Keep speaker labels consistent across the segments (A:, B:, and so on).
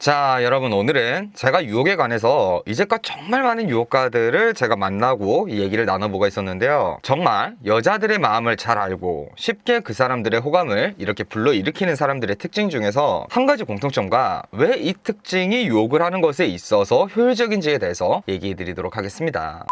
A: 자, 여러분, 오늘은 제가 유혹에 관해서 이제껏 정말 많은 유혹가들을 제가 만나고 이 얘기를 나눠보고 있었는데요. 정말 여자들의 마음을 잘 알고 쉽게 그 사람들의 호감을 이렇게 불러일으키는 사람들의 특징 중에서 한 가지 공통점과 왜 이 특징이 유혹을 하는 것에 있어서 효율적인지에 대해서 얘기해 드리도록 하겠습니다.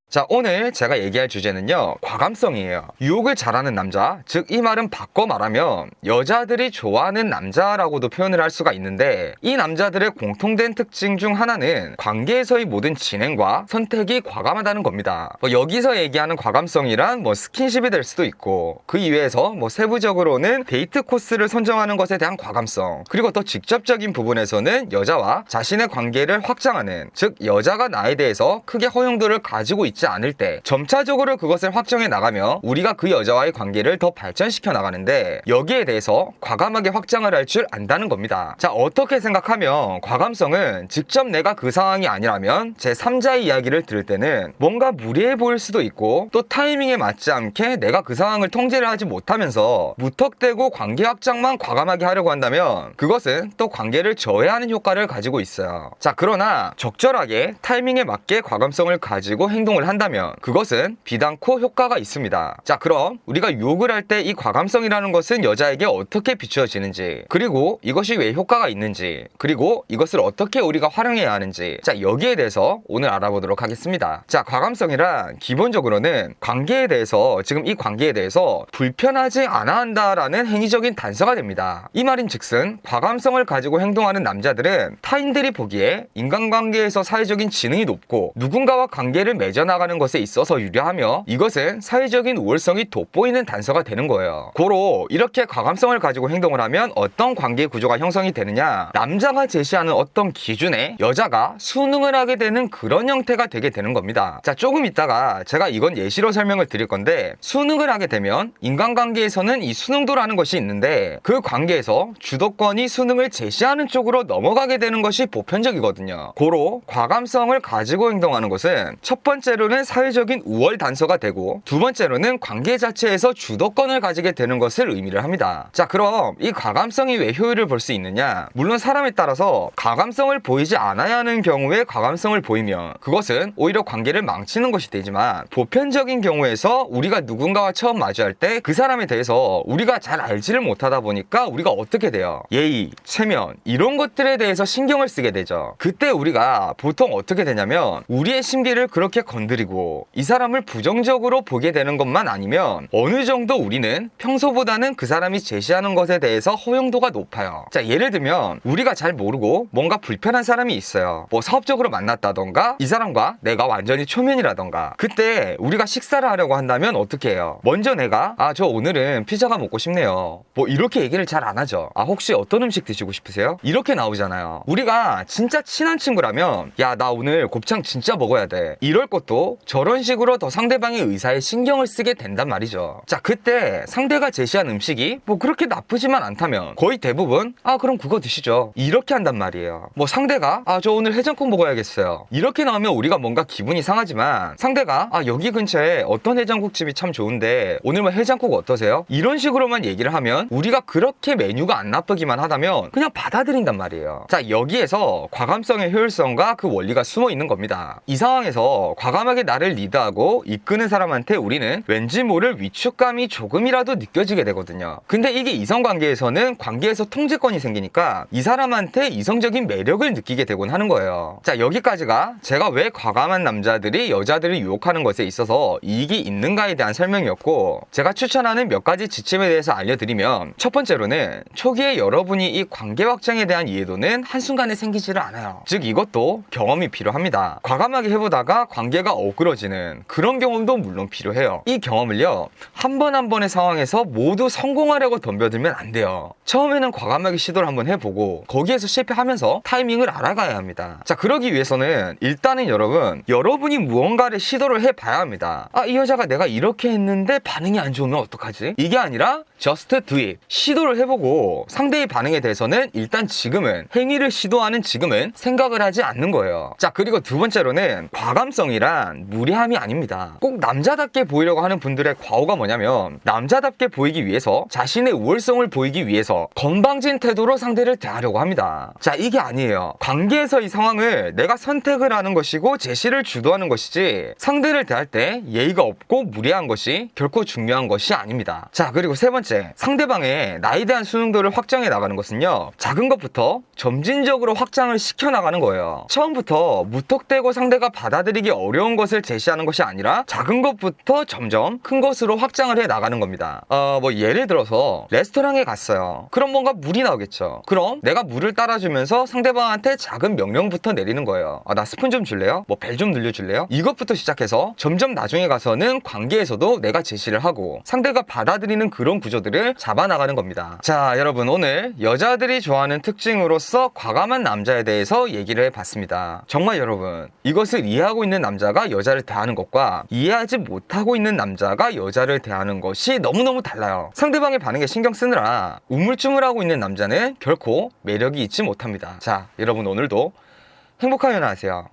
A: 자, 오늘 제가 얘기할 주제는요, 과감성이에요. 유혹을 잘하는 남자, 즉 이 말은 바꿔 말하면 여자들이 좋아하는 남자라고도 표현을 할 수가 있는데, 이 남자들의 공통된 특징 중 하나는 관계에서의 모든 진행과 선택이 과감하다는 겁니다. 여기서 얘기하는 과감성이란 스킨십이 될 수도 있고, 그 이외에서 세부적으로는 데이트 코스를 선정하는 것에 대한 과감성, 그리고 더 직접적인 부분에서는 여자와 자신의 관계를 확장하는, 즉 여자가 나에 대해서 크게 허용도를 가지고 있지 않을 때 점차적으로 그것을 확정해 나가며 우리가 그 여자와의 관계를 더 발전시켜 나가는데, 여기에 대해서 과감하게 확장을 할 줄 안다는 겁니다. 자, 어떻게 생각하면 과감성은 직접 내가 그 상황이 아니라면 제3자의 이야기를 들을 때는 뭔가 무리해 보일 수도 있고, 또 타이밍에 맞지 않게 내가 그 상황을 통제를 하지 못하면서 무턱대고 관계 확장만 과감하게 하려고 한다면 그것은 또 관계를 저해하는 효과를 가지고 있어요. 자, 그러나 적절하게 타이밍에 맞게 과감성을 가지고 행동을 한다면 그것은 비단코 효과가 있습니다. 자, 그럼 우리가 유혹을 할 때 이 과감성이라는 것은 여자에게 어떻게 비추어지는지, 그리고 이것이 왜 효과가 있는지, 그리고 이것을 어떻게 우리가 활용해야 하는지, 자, 여기에 대해서 오늘 알아보도록 하겠습니다. 자, 과감성이란 기본적으로는 관계에 대해서, 지금 이 관계에 대해서 불편하지 않아 한다라는 행위적인 단서가 됩니다. 이 말인즉슨 과감성을 가지고 행동하는 남자들은 타인들이 보기에 인간관계에서 사회적인 지능이 높고 누군가와 관계를 맺어나가는 것에 있어서 유리하며, 이것은 사회적인 우월성이 돋보이는 단서가 되는 거예요. 고로 이렇게 과감성을 가지고 행동을 하면 어떤 관계 구조가 형성이 되느냐, 남자가 제시하는 어떤 기준에 여자가 순응을 하게 되는 그런 형태가 되게 되는 겁니다. 자, 조금 이따가 제가 이건 예시로 설명을 드릴 건데, 순응을 하게 되면 인간관계에서는 이 순응도라는 것이 있는데, 그 관계에서 주도권이 순응을 제시하는 쪽으로 넘어가게 되는 것이 보편적이거든요. 고로 과감성을 가지고 행동하는 것은 첫 번째로는 사회적인 우월 단서가 되고, 두 번째로는 관계 자체에서 주도권을 가지게 되는 것을 의미를 합니다. 자, 그럼 이 과감성이 왜 효율을 볼 수 있느냐, 물론 사람에 따라서 과감성을 보이지 않아야 하는 경우에 과감성을 보이면 그것은 오히려 관계를 망치는 것이 되지만, 보편적인 경우에서 우리가 누군가와 처음 마주할 때 그 사람에 대해서 우리가 잘 알지를 못하다 보니까 우리가 어떻게 돼요? 예의, 체면, 이런 것들에 대해서 신경을 쓰게 되죠. 그때 우리가 보통 어떻게 되냐면 우리의 심기를 그렇게 건드리고 이 사람을 부정적으로 보게 되는 것만 아니면 어느 정도 우리는 평소보다는 그 사람이 제시하는 것에 대해서 허용도가 높아요. 자, 예를 들면 우리가 잘 모르고 뭔가 불편한 사람이 있어요. 사업적으로 만났다던가 이 사람과 내가 완전히 초면이라던가, 그때 우리가 식사를 하려고 한다면 어떻게 해요? 먼저 내가 저 오늘은 피자가 먹고 싶네요, 이렇게 얘기를 잘 안 하죠. 혹시 어떤 음식 드시고 싶으세요? 이렇게 나오잖아요. 우리가 진짜 친한 친구라면 야, 나 오늘 곱창 진짜 먹어야 돼, 이럴 것도 저런 식으로 더 상대방의 의사에 신경을 쓰게 된단 말이죠. 자, 그때 상대가 제시한 음식이 그렇게 나쁘지만 않다면 거의 대부분 그럼 그거 드시죠, 이렇게 한단 말이에요. 상대가 저 오늘 해장국 먹어야겠어요, 이렇게 나오면 우리가 뭔가 기분이 상하지만, 상대가 여기 근처에 어떤 해장국집이 참 좋은데 오늘 해장국 어떠세요? 이런 식으로만 얘기를 하면 우리가 그렇게 메뉴가 안 나쁘기만 하다면 그냥 받아들인단 말이에요. 자, 여기에서 과감성의 효율성과 그 원리가 숨어 있는 겁니다. 이 상황에서 과감하게 나를 리드하고 이끄는 사람한테 우리는 왠지 모를 위축감이 조금이라도 느껴지게 되거든요. 근데 이게 이성관계에서는 관계에서 통제권이 생기니까 이 사람한테 이성적인 매력을 느끼게 되곤 하는 거예요. 자, 여기까지가 제가 왜 과감한 남자들이 여자들을 유혹하는 것에 있어서 이익이 있는가에 대한 설명이었고, 제가 추천하는 몇 가지 지침에 대해서 알려드리면, 첫 번째로는 초기에 여러분이 이 관계 확장에 대한 이해도는 한순간에 생기지를 않아요. 즉 이것도 경험이 필요합니다. 과감하게 해보다가 관계가 어그러지는 그런 경험도 물론 필요해요. 이 경험을요, 한 번 한 번의 상황에서 모두 성공하려고 덤벼들면 안 돼요. 처음에는 과감하게 시도를 한번 해보고 거기에서 실패하면서 타이밍을 알아가야 합니다. 자, 그러기 위해서는 일단은 여러분이 무언가를 시도를 해봐야 합니다. 이 여자가 내가 이렇게 했는데 반응이 안 좋으면 어떡하지? 이게 아니라 just do it. 시도를 해보고 상대의 반응에 대해서는 일단 지금은, 행위를 시도하는 지금은 생각을 하지 않는 거예요. 자, 그리고 두 번째로는 과감성이란 하지만 무례함이 아닙니다. 꼭 남자답게 보이려고 하는 분들의 과오가 뭐냐면 남자답게 보이기 위해서 자신의 우월성을 보이기 위해서 건방진 태도로 상대를 대하려고 합니다. 자, 이게 아니에요. 관계에서 이 상황을 내가 선택을 하는 것이고 제시를 주도하는 것이지 상대를 대할 때 예의가 없고 무례한 것이 결코 중요한 것이 아닙니다. 자, 그리고 세 번째, 상대방의 나에 대한 수능도를 확정해 나가는 것은요, 작은 것부터 점진적으로 확장을 시켜 나가는 거예요. 처음부터 무턱대고 상대가 받아들이기 어려운 것을 제시하는 것이 아니라 작은 것부터 점점 큰 것으로 확장을 해 나가는 겁니다. 뭐 예를 들어서 레스토랑에 갔어요. 그럼 뭔가 물이 나오겠죠. 그럼 내가 물을 따라주면서 상대방한테 작은 명령부터 내리는 거예요. 나 스푼 좀 줄래요? 뭐 벨 좀 늘려줄래요? 이것부터 시작해서 점점 나중에 가서는 관계에서도 내가 제시를 하고 상대가 받아들이는 그런 구조들을 잡아나가는 겁니다. 자, 여러분, 오늘 여자들이 좋아하는 특징으로서 과감한 남자에 대해서 얘기를 해봤습니다. 정말 여러분, 이것을 이해하고 있는 남자가 여자를 대하는 것과 이해하지 못하고 있는 남자가 여자를 대하는 것이 너무너무 달라요. 상대방의 반응에 신경 쓰느라 우물쭈물하고 있는 남자는 결코 매력이 있지 못합니다. 자, 여러분, 오늘도 행복한 연애 하세요.